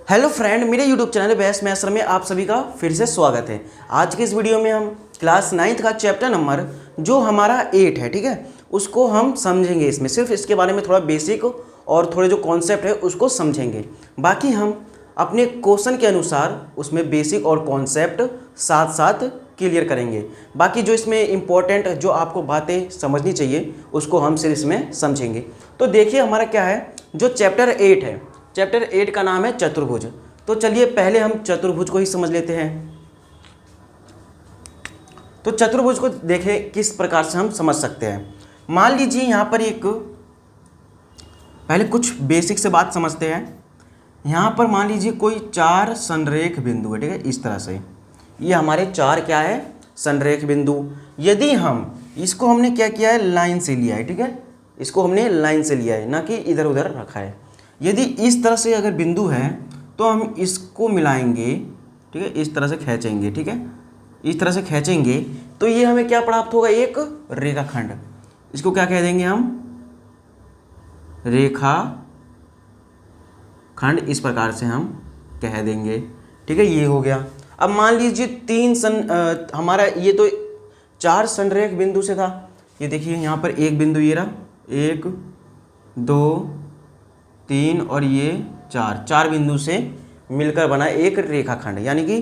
Hello friend, मेरे YouTube channel best maths में आप सभी का फिर से स्वागत है। आज के इस वीडियो में हम क्लास 9th का चैप्टर नंबर जो हमारा 8 है, ठीक है, उसको हम समझेंगे। इसमें सिर्फ इसके बारे में थोड़ा बेसिक और थोड़े जो कॉन्सेप्ट है उसको समझेंगे। बाकी हम अपने क्वेश्चन के अनुसार उसमें बेसिक और कॉन्सेप्ट साथ साथ क्लियर करेंगे। बाकी जो इसमें इम्पोर्टेंट जो आपको बातें समझनी चाहिए उसको हम सिर्फ इसमें समझेंगे। तो देखिए हमारा क्या है, जो चैप्टर 8 है, चैप्टर 8 का नाम है चतुर्भुज। तो चलिए पहले हम चतुर्भुज को ही समझ लेते हैं। तो चतुर्भुज को देखें किस प्रकार से हम समझ सकते हैं। मान लीजिए यहाँ पर एक, पहले कुछ बेसिक से बात समझते हैं। यहाँ पर मान लीजिए कोई 4 संरेख बिंदु है, ठीक है, इस तरह से ये हमारे 4 क्या है, संरेख बिंदु। यदि हम इसको हमने क्या किया है, लाइन से लिया है, ठीक है, इसको हमने लाइन से लिया है, ना कि इधर उधर रखा है। यदि इस तरह से अगर बिंदु है तो हम इसको मिलाएंगे, ठीक है, इस तरह से खींचेंगे, ठीक है, इस तरह से खींचेंगे तो ये हमें क्या प्राप्त होगा, एक रेखाखंड। इसको क्या कह देंगे हम, रेखा खंड, इस प्रकार से हम कह देंगे, ठीक है, ये हो गया। अब मान लीजिए हमारा ये तो 4 संरेख बिंदु से था। ये देखिए यहाँ पर एक बिंदु ये रहा, 1 2 3 और ये 4 बिंदु से मिलकर बना एक रेखाखंड, यानी कि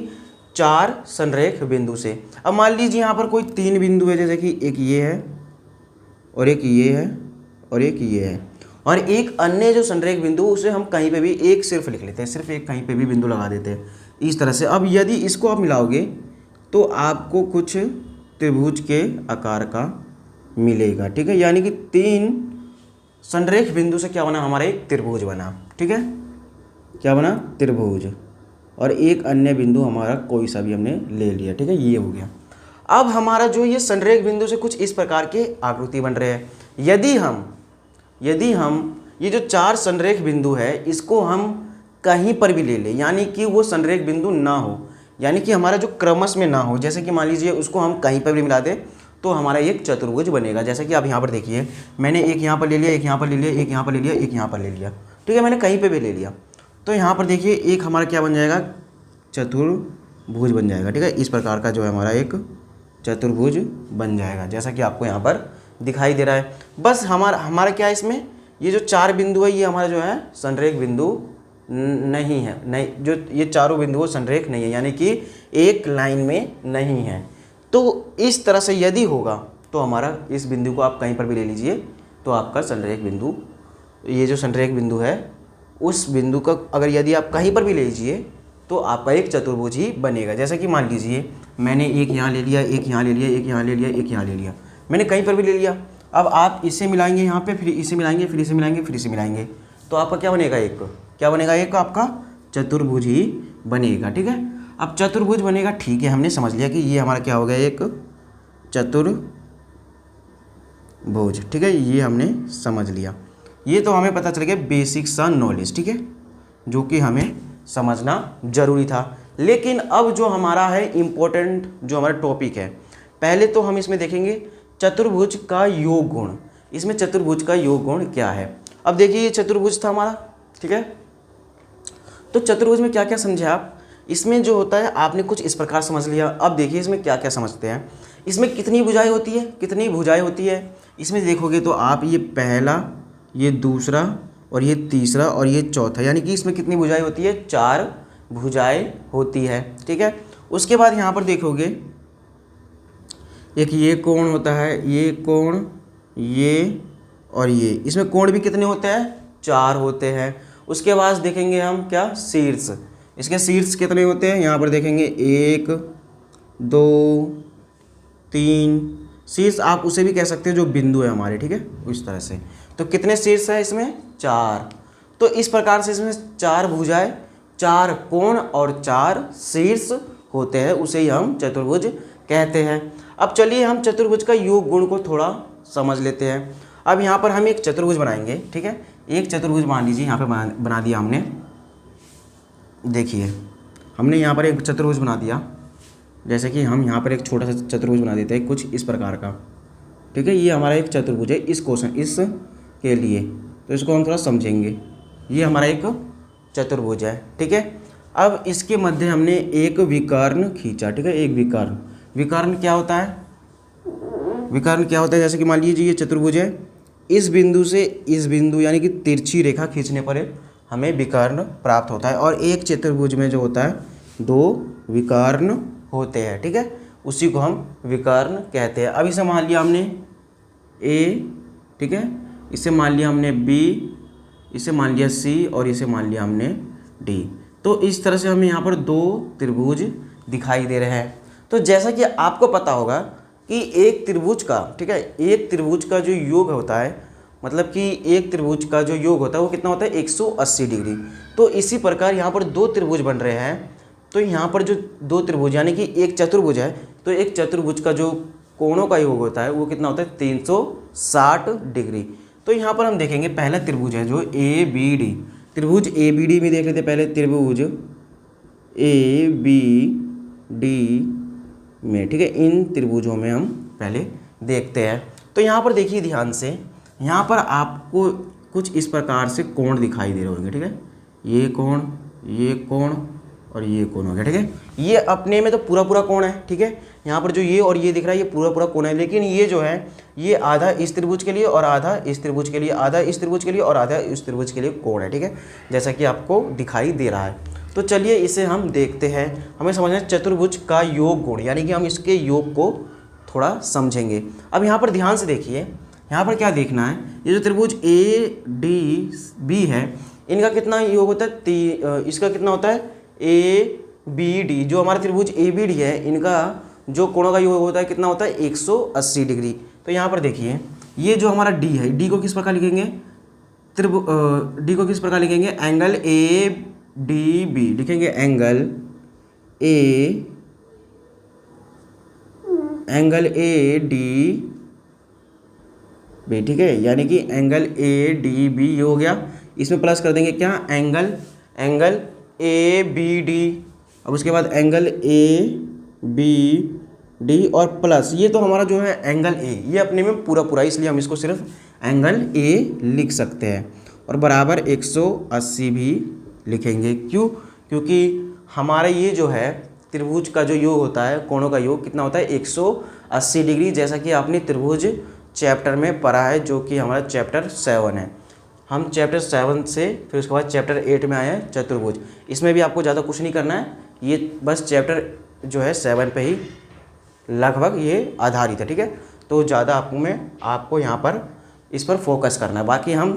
4 संरेख बिंदु से। अब मान लीजिए यहाँ पर कोई 3 बिंदु है, जैसे कि एक ये है और एक ये है और एक ये है, और एक अन्य जो संरेख बिंदु उसे हम कहीं पे भी एक सिर्फ लिख लेते हैं, सिर्फ एक कहीं पे भी बिंदु लगा देते हैं इस तरह से। अब यदि इसको आप मिलाओगे तो आपको कुछ त्रिभुज के आकार का मिलेगा, ठीक है, यानी कि 3 संरेख बिंदु से क्या बना, हमारा एक त्रिभुज बना, ठीक है, क्या बना, त्रिभुज। और एक अन्य बिंदु हमारा कोई सा भी हमने ले लिया, ठीक है, ये हो गया। अब हमारा जो ये संरेख बिंदु से कुछ इस प्रकार के आकृति बन रहे हैं। यदि हम ये जो 4 संरेख बिंदु है इसको हम कहीं पर भी ले लें, यानी कि वो संरेख बिंदु ना हो, यानी कि हमारा जो क्रमश में ना हो, जैसे कि मान लीजिए उसको हम कहीं पर भी मिला दें तो हमारा एक चतुर्भुज बनेगा। जैसे कि आप यहाँ पर देखिए, मैंने एक यहाँ पर ले लिया, एक यहाँ पर ले लिया, एक यहाँ पर ले लिया, एक यहाँ पर ले लिया, ठीक है, मैंने कहीं पे भी ले लिया। तो यहाँ पर देखिए एक हमारा क्या बन जाएगा, चतुर्भुज बन जाएगा, ठीक है, इस प्रकार का जो है हमारा एक चतुर्भुज बन जाएगा, जैसा कि आपको यहाँ पर दिखाई दे रहा है। बस हमारा क्या है, इसमें ये जो 4 बिंदु है ये हमारा जो है संरेख बिंदु नहीं है, नहीं, जो ये चारों बिंदु संरेख नहीं है, यानी कि एक लाइन में नहीं है। तो इस तरह से यदि होगा तो हमारा इस बिंदु को आप कहीं पर भी ले लीजिए तो आपका संरेख बिंदु, ये जो संरेख बिंदु है उस बिंदु का अगर यदि आप कहीं पर भी ले लीजिए तो आपका एक चतुर्भुज ही बनेगा। जैसे कि मान लीजिए मैंने एक यहाँ ले लिया, एक यहाँ ले लिया, एक यहाँ ले लिया, एक यहाँ ले लिया, मैंने कहीं पर भी ले लिया। अब आप इसे मिलाएंगे यहाँ पे, फिर इसे मिलाएंगे, फिर इसे मिलाएंगे, फिर इसे मिलाएंगे, तो आपका क्या बनेगा, एक क्या बनेगा, एक आपका चतुर्भुज ही बनेगा, ठीक है। अब चतुर्भुज बनेगा, ठीक है, हमने समझ लिया कि ये हमारा क्या हो गया, एक चतुर्भुज, ठीक है, ये हमने समझ लिया। ये तो हमें पता चल गया बेसिक सा नॉलेज, ठीक है, जो कि हमें समझना जरूरी था। लेकिन अब जो हमारा है इम्पोर्टेंट जो हमारा टॉपिक है, पहले तो हम इसमें देखेंगे चतुर्भुज का योग गुण। इसमें चतुर्भुज का योग गुण क्या है। अब देखिए ये चतुर्भुज था हमारा, ठीक है, तो चतुर्भुज में क्या क्या समझे आप, इसमें जो होता है आपने कुछ इस प्रकार समझ लिया। अब देखिए इसमें क्या क्या समझते हैं, इसमें कितनी भुजाएं होती है, कितनी भुजाएं होती है। इसमें देखोगे तो आप ये पहला, ये दूसरा और ये तीसरा और ये चौथा, यानी कि इसमें कितनी भुजाएं होती है, 4 भुजाएं होती है, ठीक है। उसके बाद यहाँ पर देखोगे एक ये कोण होता है, ये कोण, ये और ये, इसमें कोण भी कितने होते हैं, 4 होते हैं। उसके बाद देखेंगे हम क्या, शीर्ष, इसके शीर्ष कितने होते हैं, यहाँ पर देखेंगे 1 2 3, शीर्ष आप उसे भी कह सकते हो जो बिंदु है हमारे, ठीक है, इस तरह से। तो कितने शीर्ष है इसमें, 4। तो इस प्रकार से इसमें 4 भुजाएं, 4 कोण और 4 शीर्ष होते हैं, उसे ही हम चतुर्भुज कहते हैं। अब चलिए हम चतुर्भुज का योग गुण को थोड़ा समझ लेते हैं। अब यहाँ पर हम एक चतुर्भुज बनाएंगे, ठीक है, एक चतुर्भुज मान लीजिए यहाँ पर बना दिया हमने। देखिए हमने यहाँ पर एक चतुर्भुज बना दिया, जैसे कि हम यहाँ पर एक छोटा सा चतुर्भुज बना देते हैं कुछ इस प्रकार का, ठीक है, ये हमारा एक चतुर्भुज है इस क्वेश्चन, इस के लिए, तो इसको हम थोड़ा समझेंगे। ये हमारा एक चतुर्भुज है, ठीक है। अब इसके मध्य हमने एक विकर्ण खींचा, ठीक है, एक विकर्ण। विकर्ण क्या होता है? विकर्ण क्या होता है? जैसे कि मान लीजिए ये चतुर्भुज है, इस बिंदु से इस बिंदु यानी कि तिरछी रेखा खींचने पर हमें विकर्ण प्राप्त होता है। और एक चतुर्भुज में जो होता है 2 विकर्ण होते हैं, ठीक है, उसी को हम विकर्ण कहते हैं। अब इसे मान लिया हमने ए, ठीक है, इसे मान लिया हमने बी, इसे मान लिया सी और इसे मान लिया हमने डी। तो इस तरह से हमें यहाँ पर 2 त्रिभुज दिखाई दे रहे हैं। तो जैसा कि आपको पता होगा कि एक त्रिभुज का, ठीक है, एक त्रिभुज का जो योग होता है, मतलब कि एक त्रिभुज का जो योग होता है वो कितना होता है? 180 डिग्री। तो इसी प्रकार यहाँ पर 2 त्रिभुज बन रहे हैं। तो यहाँ पर जो 2 त्रिभुज यानी कि एक चतुर्भुज है, तो एक चतुर्भुज का जो कोणों का योग होता है वो कितना होता है? 360 डिग्री। तो यहाँ पर हम देखेंगे पहला त्रिभुज है जो ए बी डी, त्रिभुज ए बी डी में देख लेते हैं पहले, त्रिभुज ए बी डी में, ठीक है, इन त्रिभुजों में हम पहले देखते हैं। तो यहाँ पर देखिए ध्यान से, यहाँ पर आपको कुछ इस प्रकार से कोण दिखाई दे रहे होंगे, ठीक है, ये कोण, ये कोण और ये कोण हो गया, ठीक है। ये अपने में तो पूरा पूरा कोण है, ठीक है, यहाँ पर जो ये और ये दिख रहा है ये पूरा पूरा कोण है। लेकिन ये जो है ये आधा इस त्रिभुज के लिए और आधा इस त्रिभुज के लिए, आधा इस त्रिभुज के लिए और आधा इस त्रिभुज के लिए कोण है, ठीक है, जैसा कि आपको दिखाई दे रहा है। तो चलिए इसे हम देखते हैं। हमें समझना है चतुर्भुज का योग गुण, यानी कि हम इसके योग को थोड़ा समझेंगे। अब यहाँ पर ध्यान से देखिए, यहाँ पर क्या देखना है, ये जो त्रिभुज ए डी बी है इनका कितना योग होता है? इसका कितना होता है? ए बी डी, जो हमारा त्रिभुज ए बी डी है इनका जो कोणों का योग होता है कितना होता है? 180 डिग्री। तो यहाँ पर देखिए ये जो हमारा डी है, डी को किस प्रकार लिखेंगे? डी को किस प्रकार लिखेंगे? एंगल ए डी बी लिखेंगे, एंगल ए डी बी, ठीक है, यानी कि एंगल ए डी बी ये हो गया। इसमें प्लस कर देंगे क्या? Angle A B D. अब उसके बाद एंगल ए बी डी और प्लस ये तो हमारा जो है एंगल ए, ये अपने में पूरा पूरा, इसलिए हम इसको सिर्फ एंगल ए लिख सकते हैं। और बराबर 180 भी लिखेंगे। क्यों? क्योंकि हमारा ये जो है त्रिभुज का जो योग होता है, कोणों का योग कितना होता है? 180 डिग्री, जैसा कि आपने त्रिभुज चैप्टर में पढ़ा है, जो कि हमारा चैप्टर 7 है। हम चैप्टर 7 से फिर उसके बाद चैप्टर 8 में आए हैं चतुर्भुज। इसमें भी आपको ज़्यादा कुछ नहीं करना है, ये बस चैप्टर जो है 7 पे ही लगभग ये आधारित है, ठीक है। तो ज़्यादा आपको यहाँ पर इस पर फोकस करना है, बाकी हम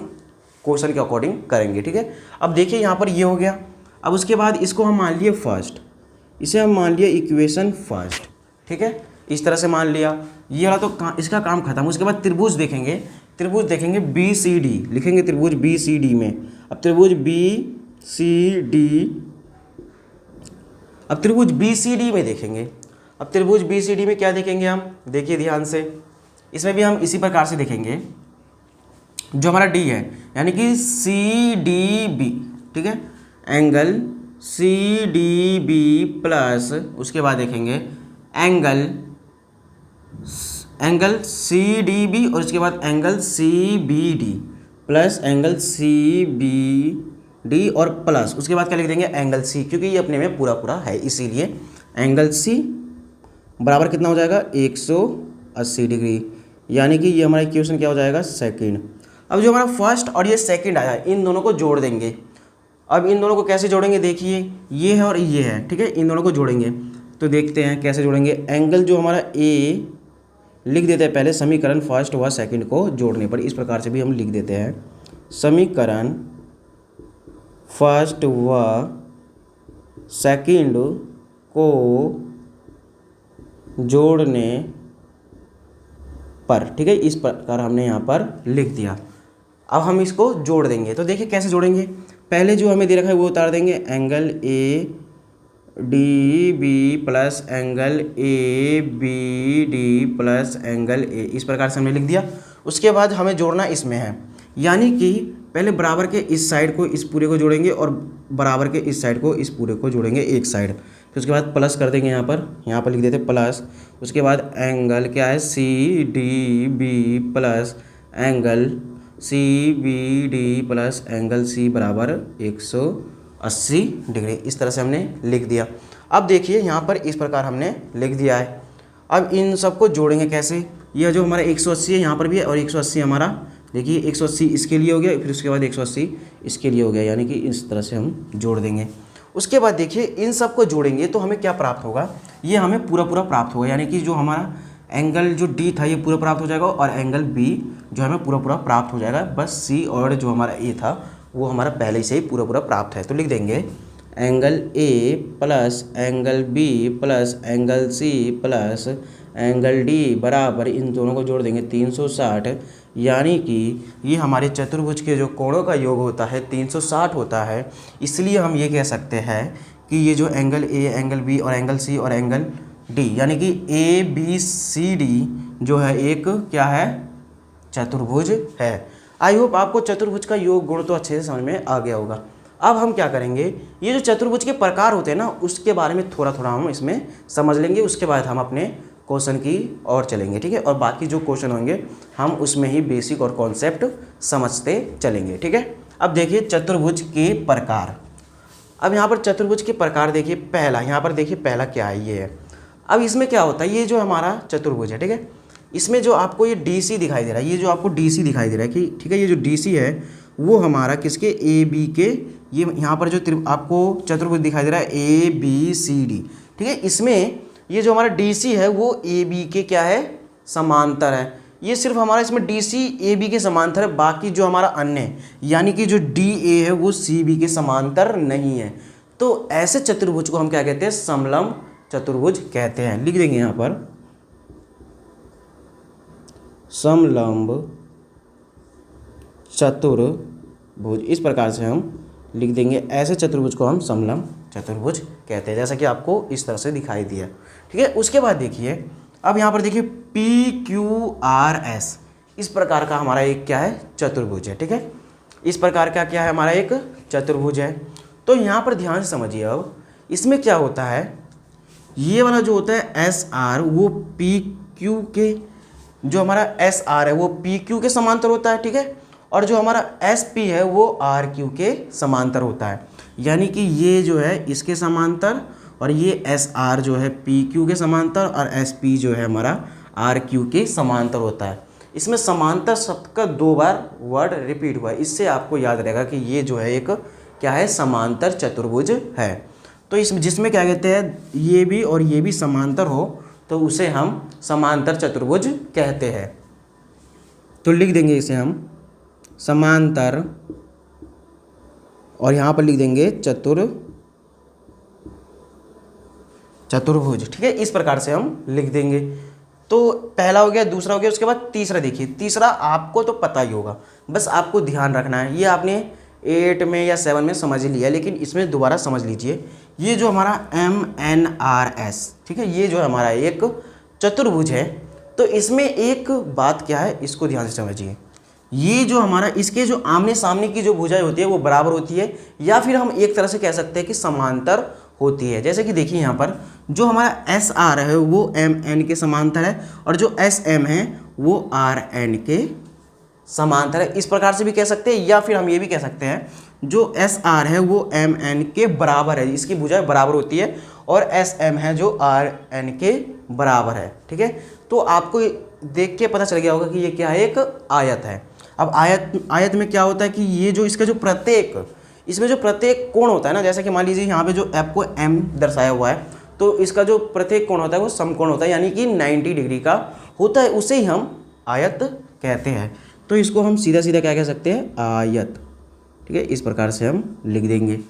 क्वेश्चन के अकॉर्डिंग करेंगे, ठीक है। अब देखिए यहाँ पर ये हो गया। अब उसके बाद इसको हम मान लिए फर्स्ट, इसे हम मान लिए इक्वेशन फर्स्ट, ठीक है, इस तरह से मान लिया। ये वाला तो इसका काम खत्म। उसके बाद त्रिभुज देखेंगे बी सी डी, लिखेंगे त्रिभुज बी सी डी में। अब त्रिभुज बी सी डी में देखेंगे। अब त्रिभुज बी सी डी में क्या देखेंगे हम? देखिए ध्यान से, इसमें भी हम इसी प्रकार से देखेंगे। जो हमारा डी है यानी कि सी डी बी, ठीक है, angle C D B plus उसके बाद देखेंगे एंगल सी डी बी और उसके बाद angle C B D plus angle C B D और प्लस उसके बाद क्या लिख देंगे? एंगल सी, क्योंकि ये अपने में पूरा पूरा है, इसीलिए एंगल सी बराबर कितना हो जाएगा? 180 डिग्री, यानी कि ये हमारा इक्वेशन क्या हो जाएगा? सेकंड। अब जो हमारा फर्स्ट और ये सेकंड आया, इन दोनों को जोड़ देंगे। अब इन दोनों को कैसे जोड़ेंगे? देखिए ये है और ये है, ठीक है, इन दोनों को जोड़ेंगे। तो देखते हैं कैसे जोड़ेंगे। एंगल जो हमारा ए लिख देते हैं पहले, समीकरण फर्स्ट व सेकंड को जोड़ने पर इस प्रकार से भी हम लिख देते हैं। समीकरण फर्स्ट व सेकंड को जोड़ने पर, ठीक है, इस प्रकार हमने यहाँ पर लिख दिया। अब हम इसको जोड़ देंगे। तो देखिए कैसे जोड़ेंगे। पहले जो हमें दे रखा है वो उतार देंगे, angle A D B plus angle A B D plus angle A, इस प्रकार से हमने लिख दिया। उसके बाद हमें जोड़ना इसमें है, यानी कि पहले बराबर के इस साइड को इस पूरे को जोड़ेंगे और बराबर के इस साइड को इस पूरे को जोड़ेंगे एक साइड। फिर उसके बाद प्लस कर देंगे, यहाँ पर लिख देते प्लस। उसके बाद एंगल क्या है? C D B plus angle C B D plus angle C बराबर 180 डिग्री। इस तरह से हमने लिख दिया। अब देखिए यहाँ पर इस प्रकार हमने लिख दिया है। अब इन सबको जोड़ेंगे कैसे, यह जो हमारा 180 है यहाँ पर भी है और 180 हमारा, देखिए 180 इसके लिए हो गया, फिर उसके बाद 180 इसके लिए हो गया, यानी कि इस तरह से हम जोड़ देंगे। उसके बाद देखिए इन सबको जोड़ेंगे तो हमें क्या प्राप्त होगा, ये हमें पूरा पूरा प्राप्त होगा, यानी कि जो हमारा एंगल जो डी था ये पूरा प्राप्त हो जाएगा और एंगल बी जो हमें पूरा पूरा प्राप्त हो जाएगा। बस सी और जो हमारा ए था वो हमारा पहले से ही पूरा पूरा प्राप्त है। तो लिख देंगे angle A plus angle B plus angle C plus angle D बराबर, इन दोनों को जोड़ देंगे 360, यानी कि ये हमारे चतुर्भुज के जो कोणों का योग होता है 360 होता है। इसलिए हम ये कह सकते हैं कि ये जो एंगल ए, एंगल बी और एंगल सी और एंगल डी, यानी कि ए बी सी डी जो है एक क्या है, चतुर्भुज है। आई होप आपको चतुर्भुज का योग गुण तो अच्छे से समझ में आ गया होगा। अब हम क्या करेंगे, ये जो चतुर्भुज के प्रकार होते हैं ना उसके बारे में थोड़ा थोड़ा हम इसमें समझ लेंगे, उसके बाद हम अपने क्वेश्चन की ओर चलेंगे, ठीक है। और बाकी जो क्वेश्चन होंगे हम उसमें ही बेसिक और कॉन्सेप्ट समझते चलेंगे, ठीक है। अब देखिए चतुर्भुज के प्रकार। अब यहाँ पर चतुर्भुज के प्रकार देखिए, पहला यहाँ पर देखिए पहला क्या है, ये है। अब इसमें क्या होता है, ये जो हमारा चतुर्भुज है, ठीक है, इसमें जो आपको ये डी सी दिखाई दे रहा है, ये जो आपको डी सी दिखाई दे रहा है कि ठीक है, ये जो डी सी है वो हमारा किसके, ए बी के, ये यहाँ पर जो आपको चतुर्भुज दिखाई दे रहा है ए बी सी डी, ठीक है, इसमें ये जो हमारा डी सी है वो ए बी के क्या है, समांतर है। ये सिर्फ हमारा इसमें डी सी ए बी के समांतर है, बाकी जो हमारा अन्य यानी कि जो डी ए है वो सी बी के समांतर नहीं है। तो ऐसे चतुर्भुज को हम क्या कहते हैं, समलंब चतुर्भुज कहते हैं। लिख देंगे यहाँ पर समलंब चतुर्भुज, इस प्रकार से हम लिख देंगे। ऐसे चतुर्भुज को हम समलंब चतुर्भुज कहते हैं, जैसा कि आपको इस तरह से दिखाई दिया, ठीक है। उसके बाद देखिए, अब यहाँ पर देखिए पी क्यू आर एस, इस प्रकार का हमारा एक क्या है, चतुर्भुज है, ठीक है। इस प्रकार का क्या है, हमारा एक चतुर्भुज है। तो यहाँ पर ध्यान से समझिए, अब इसमें क्या होता है, ये वाला जो होता है एस आर वो पी क्यू के, जो हमारा एस आर है वो पी क्यू के समांतर होता है, ठीक है। और जो हमारा एस पी है वो आर क्यू के समांतर होता है, यानी कि ये जो है इसके समांतर और ये एस आर जो है पी क्यू के समांतर और एस पी जो है हमारा आर क्यू के समांतर होता है। इसमें समांतर शब्द का 2 बार वर्ड रिपीट हुआ है, इससे आपको याद रहेगा कि ये जो है एक क्या है, समांतर चतुर्भुज है। तो इसमें जिसमें क्या कहते हैं, ये भी और ये भी समांतर हो तो उसे हम समांतर चतुर्भुज कहते हैं। तो लिख देंगे इसे हम समांतर और यहाँ पर लिख देंगे चतुर्भुज, ठीक है। इस प्रकार से हम लिख देंगे। तो पहला हो गया, दूसरा हो गया, उसके बाद तीसरा देखिए। तीसरा आपको तो पता ही होगा, बस आपको ध्यान रखना है, ये आपने 8 में या 7 में समझ ही लिया, लेकिन इसमें दोबारा समझ लीजिए। ये जो हमारा MNRS, ठीक है, ये जो हमारा एक चतुर्भुज है, तो इसमें एक बात क्या है, इसको ध्यान से समझिए। ये जो हमारा इसके जो आमने सामने की जो भुजाएं होती है वो बराबर होती है, या फिर हम एक तरह से कह सकते हैं कि समांतर होती है। जैसे कि देखिए यहाँ पर जो हमारा एस आर है वो MN के समांतर है और जो SM है वो RN के समांतर है। इस प्रकार से भी कह सकते हैं, या फिर हम ये भी कह सकते हैं जो SR है वो MN के बराबर है, इसकी भुजाएं बराबर होती है, और SM है जो RN के बराबर है, ठीक है। तो आपको देख के पता चल गया होगा कि ये क्या है, एक आयत है। अब आयत में क्या होता है कि ये जो इसका जो प्रत्येक, इसमें जो प्रत्येक कोण होता है ना, जैसे कि मान लीजिए यहाँ पे जो F को M दर्शाया हुआ है, तो इसका जो प्रत्येक कोण होता है वो समकोण होता है, यानी कि 90 डिग्री का होता है, उसे ही हम आयत कहते हैं। तो इसको हम सीधा सीधा क्या कह सकते हैं, आयत, ठीक है। इस प्रकार से हम लिख देंगे।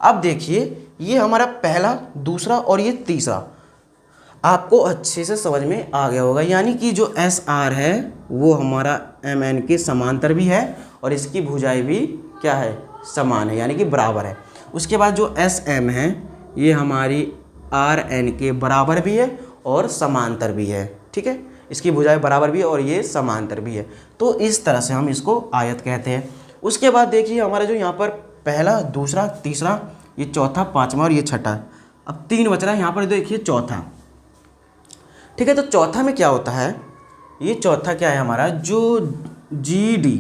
अब देखिए ये हमारा पहला, दूसरा और ये तीसरा आपको अच्छे से समझ में आ गया होगा, यानी कि जो एस आर है वो हमारा MN के समांतर भी है और इसकी भुजाएं भी क्या है, समान है, यानी कि बराबर है। उसके बाद जो SM है ये हमारी RN के बराबर भी है और समांतर भी है, ठीक है, इसकी भुजाएं बराबर भी है और ये समांतर भी है। तो इस तरह से हम इसको आयत कहते हैं। उसके बाद देखिए हमारा जो यहाँ पर पहला, दूसरा, तीसरा, ये चौथा, पाँचवा और ये छठा, अब 3 बच रहा है। यहाँ पर देखिए चौथा, ठीक है। तो चौथा में क्या होता है, ये चौथा क्या है हमारा, जो GD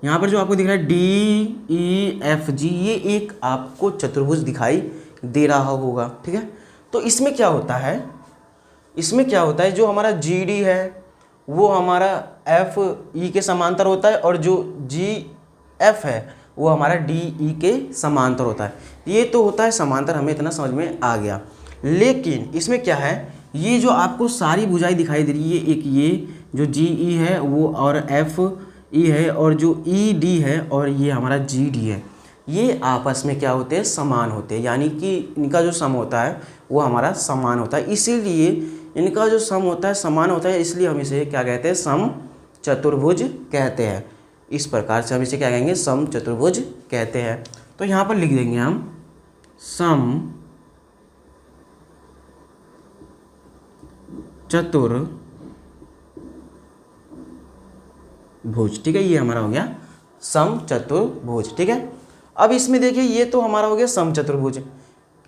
यहाँ पर जो आपको दिख रहा है DEFG, ये एक आपको चतुर्भुज दिखाई दे रहा होगा, ठीक है। तो इसमें क्या होता है, इसमें क्या होता है, जो हमारा GD है वो हमारा FE के समांतर होता है और जो GF है वो हमारा DE के समांतर होता है। ये तो होता है समांतर, हमें इतना समझ में आ गया। लेकिन इसमें क्या है, ये जो आपको सारी भुजाएं दिखाई दे रही है, एक ये जो GE है वो और FE है और जो ED है और ये हमारा GD है, ये आपस में क्या होते हैं, समान होते हैं। यानी कि इनका जो सम होता है वो हमारा समान होता है। इसीलिए इनका जो सम होता है समान होता है, इसलिए हम इसे क्या कहते हैं, सम चतुर्भुज कहते हैं। इस प्रकार से हम इसे क्या कहेंगे, सम चतुर्भुज कहते हैं। तो यहाँ पर लिख देंगे हम सम चतुर्भुज, ठीक है। ये हमारा हो गया सम चतुर्भुज, ठीक है। अब इसमें देखिए ये तो हमारा हो गया सम चतुर्भुज,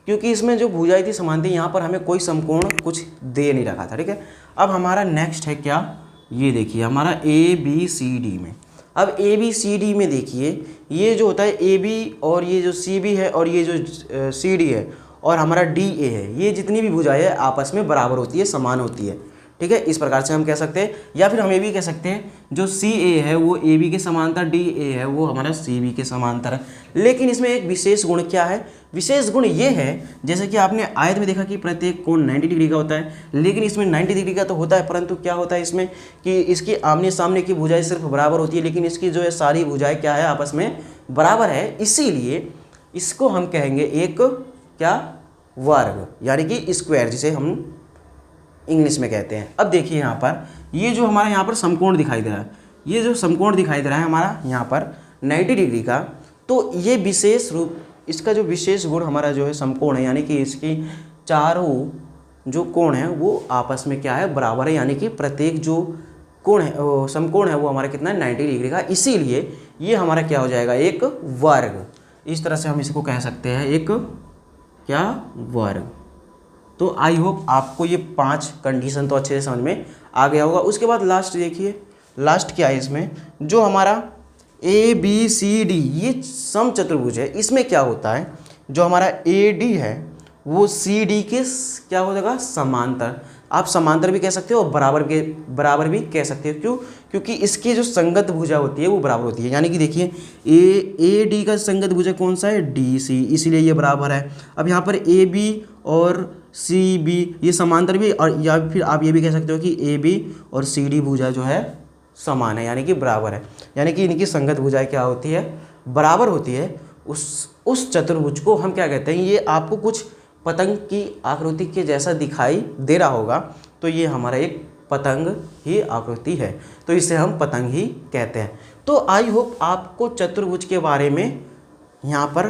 क्योंकि इसमें जो भुजाएं थी समान थी, यहाँ पर हमें कोई समकोण कुछ दे नहीं रखा था, ठीक है। अब हमारा नेक्स्ट है क्या, ये देखिए हमारा ABCD में। अब ABCD में देखिए ये जो होता है AB और ये जो CB है और ये जो CD है और हमारा DA है, ये जितनी भी भुजाएं है आपस में बराबर होती है, समान होती है, ठीक है। इस प्रकार से हम कह सकते हैं, या फिर हम ये भी कह सकते हैं जो CA है वो AB के समांतर, DA है वो हमारा CB के समांतर है। लेकिन इसमें एक विशेष गुण क्या है, विशेष गुण ये है, जैसे कि आपने आयत में देखा कि प्रत्येक कोण 90 डिग्री का होता है, लेकिन इसमें 90 डिग्री का तो होता है, परंतु क्या होता है इसमें कि इसकी आमने सामने की भुजाएं सिर्फ बराबर होती है, लेकिन इसकी जो है सारी भुजाएं क्या है, आपस में बराबर है। इसीलिए इसको हम कहेंगे एक क्या, वर्ग, यानी कि स्क्वायर, जिसे हम इंग्लिश में कहते हैं। अब देखिए यहाँ पर ये जो हमारा यहाँ पर समकोण दिखाई दे रहा है, ये जो समकोण दिखाई दे रहा है हमारा यहाँ पर 90 डिग्री का, तो ये विशेष रूप, इसका जो विशेष गुण हमारा जो है समकोण है, यानी कि इसकी चारों जो कोण है वो आपस में क्या है, बराबर है। यानी कि प्रत्येक जो कोण है, समकोण है वो हमारा कितना है, 90 डिग्री का। इसीलिए ये हमारा क्या हो जाएगा, एक वर्ग। इस तरह से हम इसको कह सकते हैं एक क्या, वर्ग। तो आई होप आपको ये 5 कंडीशन तो अच्छे से समझ में आ गया होगा। उसके बाद लास्ट देखिए, लास्ट क्या है इसमें, जो हमारा ABCD ये सम चतुर्भुज है, इसमें क्या होता है, जो हमारा AD है वो CD के क्या हो जाएगा, समांतर। आप समांतर भी कह सकते हो और बराबर भी कह सकते हो। क्यों, क्योंकि इसकी जो संगत भुजा होती है वो बराबर होती है। यानी कि देखिए AD का संगत भुजा कौन सा है, DC, इसीलिए ये बराबर है। अब यहाँ पर AB और CB ये समांतर भी, और या फिर आप ये भी कह सकते हो कि AB और CD भुजा जो है समान है, यानी कि बराबर है। यानी कि इनकी संगत भुजाएं क्या होती है, बराबर होती है। उस चतुर्भुज को हम क्या कहते हैं, ये आपको कुछ पतंग की आकृति के जैसा दिखाई दे रहा होगा, तो ये हमारा एक पतंग ही आकृति है, तो इसे हम पतंग ही कहते हैं। तो आई होप आपको चतुर्भुज के बारे में यहाँ पर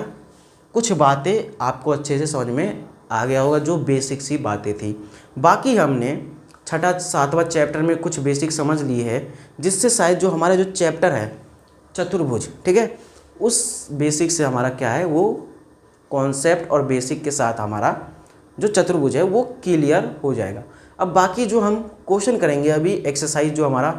कुछ बातें आपको अच्छे से समझ में आ गया होगा, जो बेसिक सी बातें थी। बाकी हमने 6ठा 7वां चैप्टर में कुछ बेसिक समझ ली है, जिससे शायद जो हमारा जो चैप्टर है चतुर्भुज, ठीक है, उस बेसिक से हमारा क्या है, वो कॉन्सेप्ट और बेसिक के साथ हमारा जो चतुर्भुज है वो क्लियर हो जाएगा। अब बाकी जो हम क्वेश्चन करेंगे अभी, एक्सरसाइज जो हमारा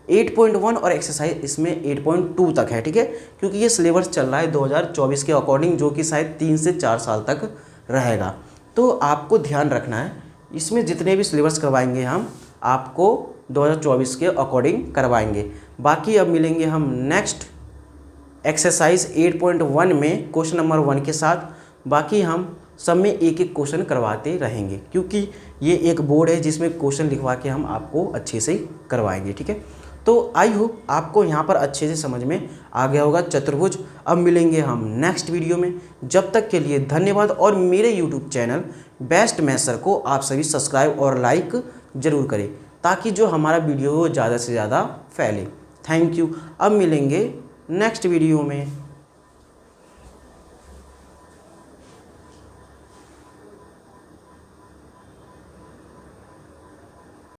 8.1 और एक्सरसाइज इसमें 8.2 तक है, ठीक है, क्योंकि ये सिलेबस चल रहा है 2024 के अकॉर्डिंग, जो कि शायद 3 से 4 साल तक रहेगा। तो आपको ध्यान रखना है, इसमें जितने भी सिलेबस करवाएंगे हम आपको 2024 के अकॉर्डिंग करवाएंगे। बाकी अब मिलेंगे हम नेक्स्ट एक्सरसाइज 8.1 में क्वेश्चन नंबर 1 के साथ। बाकी हम सब में एक एक क्वेश्चन करवाते रहेंगे, क्योंकि ये एक बोर्ड है जिसमें क्वेश्चन लिखवा के हम आपको अच्छे से करवाएंगे, ठीक है। तो आई होप आपको यहाँ पर अच्छे से समझ में आ गया होगा चतुर्भुज। अब मिलेंगे हम नेक्स्ट वीडियो में, जब तक के लिए धन्यवाद। और मेरे YouTube channel best math sir को आप सभी सब्सक्राइब और लाइक ज़रूर करें, ताकि जो हमारा वीडियो हो ज़्यादा से ज़्यादा फैले। Thank you. अब मिलेंगे नेक्स्ट वीडियो में।